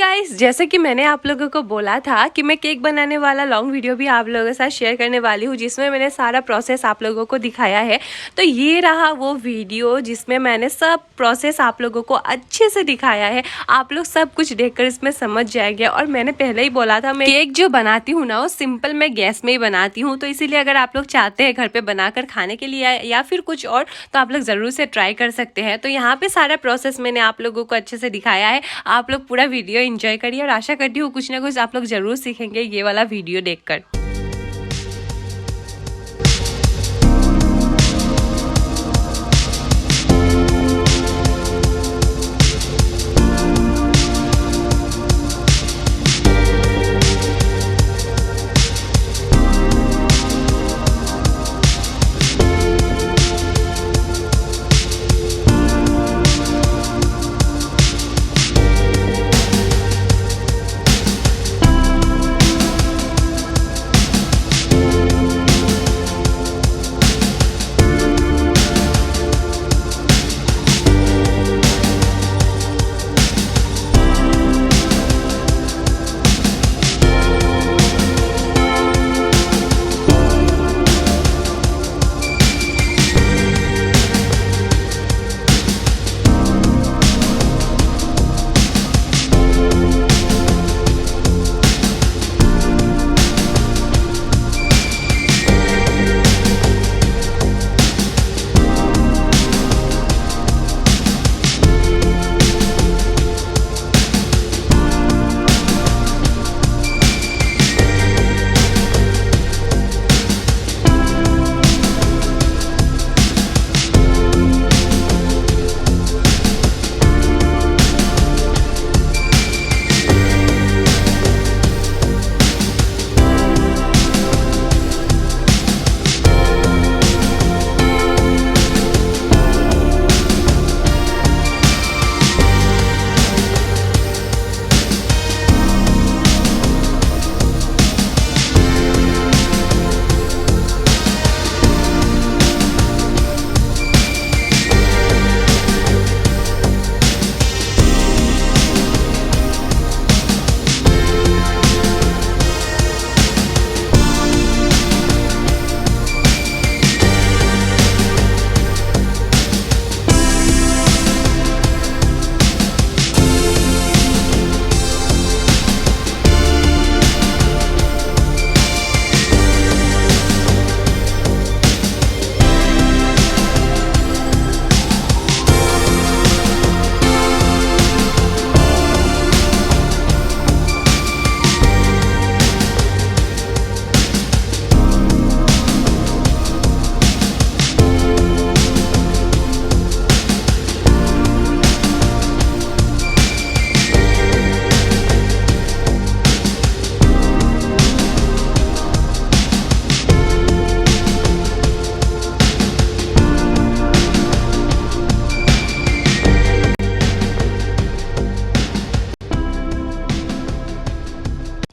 Guys, जैसे कि मैंने आप लोगों को बोला था कि मैं केक बनाने वाला लॉन्ग वीडियो भी आप लोगों के साथ शेयर करने वाली हूँ, जिसमें मैंने सारा प्रोसेस आप लोगों को दिखाया है। तो ये रहा वो वीडियो जिसमें मैंने सब प्रोसेस आप लोगों को अच्छे से दिखाया है। आप लोग सब कुछ देखकर इसमें समझ जाएंगे। और मैंने पहले ही बोला था, मैं केक जो बनाती हूँ ना वो सिंपल मैं गैस में ही बनाती हूँ। तो इसीलिए अगर आप लोग चाहते हैं घर पे बनाकर खाने के लिए या फिर कुछ और, तो आप लोग ज़रूर से ट्राई कर सकते हैं। तो यहाँ पे सारा प्रोसेस मैंने आप लोगों को अच्छे से दिखाया है। आप लोग पूरा वीडियो एंजॉय करिए और आशा करती हूँ कुछ ना कुछ आप लोग जरूर सीखेंगे ये वाला वीडियो देखकर।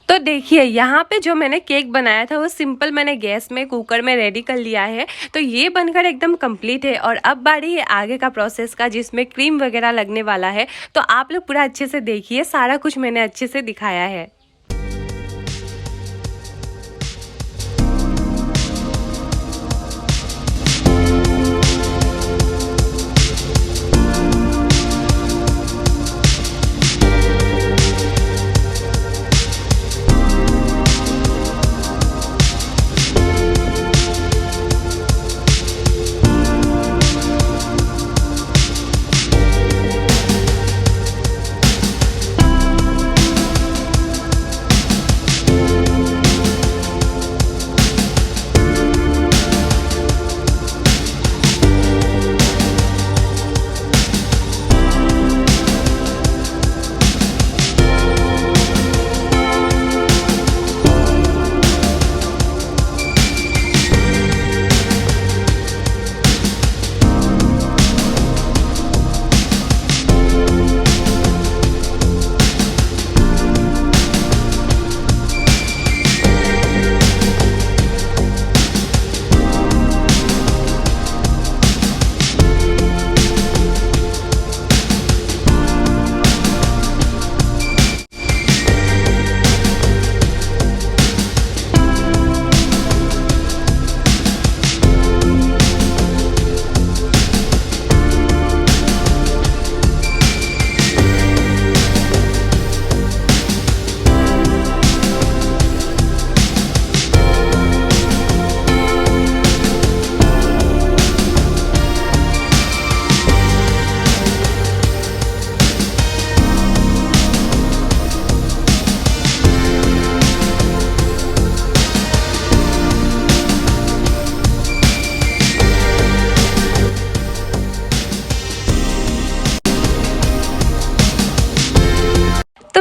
तो देखिए यहाँ पे जो मैंने केक बनाया था वो सिंपल मैंने गैस में कुकर में रेडी कर लिया है। तो ये बनकर एकदम कंप्लीट है। और अब बारी है आगे का प्रोसेस का, जिसमें क्रीम वगैरह लगने वाला है। तो आप लोग पूरा अच्छे से देखिए, सारा कुछ मैंने अच्छे से दिखाया है।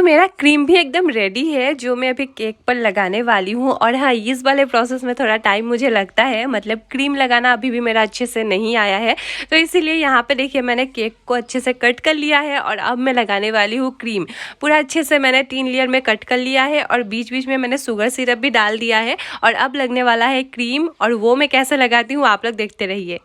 मेरा क्रीम भी एकदम रेडी है जो मैं अभी केक पर लगाने वाली हूँ। और हाँ, इस वाले प्रोसेस में थोड़ा टाइम मुझे लगता है, मतलब क्रीम लगाना अभी भी मेरा अच्छे से नहीं आया है। तो इसीलिए यहाँ पे देखिए मैंने केक को अच्छे से कट कर लिया है और अब मैं लगाने वाली हूँ क्रीम। पूरा अच्छे से मैंने 3 लेयर में कट कर लिया है और बीच बीच में मैंने शुगर सिरप भी डाल दिया है। और अब लगने वाला है क्रीम, और वो मैं कैसे लगाती हूँ आप लोग देखते रहिए।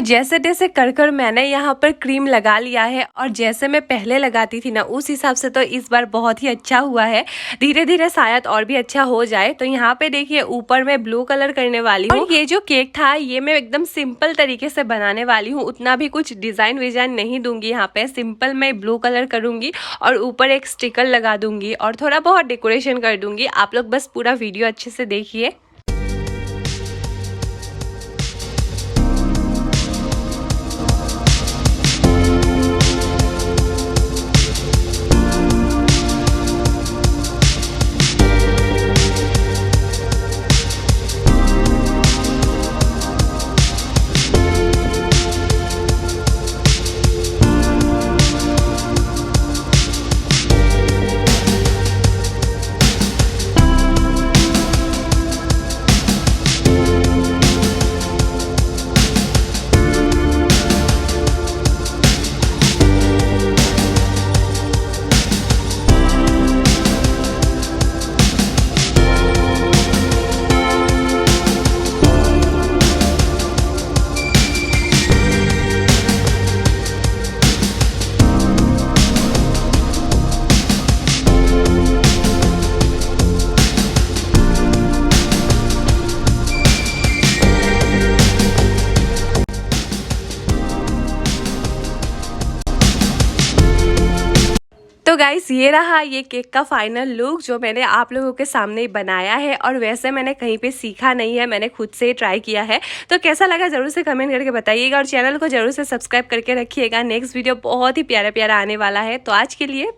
जैसे तैसे कर कर मैंने यहाँ पर क्रीम लगा लिया है, और जैसे मैं पहले लगाती थी ना उस हिसाब से तो इस बार बहुत ही अच्छा हुआ है। धीरे धीरे शायद और भी अच्छा हो जाए। तो यहाँ पे देखिए ऊपर मैं ब्लू कलर करने वाली हूँ। और ये जो केक था ये मैं एकदम सिंपल तरीके से बनाने वाली हूँ, उतना भी कुछ डिजाइन विजाइन नहीं दूंगी। यहाँ पे सिंपल मैं ब्लू कलर करूंगी और ऊपर एक स्टिकर लगा दूंगी और थोड़ा बहुत डेकोरेशन कर दूंगी। आप लोग बस पूरा वीडियो अच्छे से देखिए। गाइस ये रहा ये केक का फाइनल लुक जो मैंने आप लोगों के सामने बनाया है, और वैसे मैंने कहीं पे सीखा नहीं है, मैंने खुद से ही ट्राई किया है। तो कैसा लगा जरूर से कमेंट करके बताइएगा, और चैनल को जरूर से सब्सक्राइब करके रखिएगा। नेक्स्ट वीडियो बहुत ही प्यारा प्यारा आने वाला है। तो आज के लिए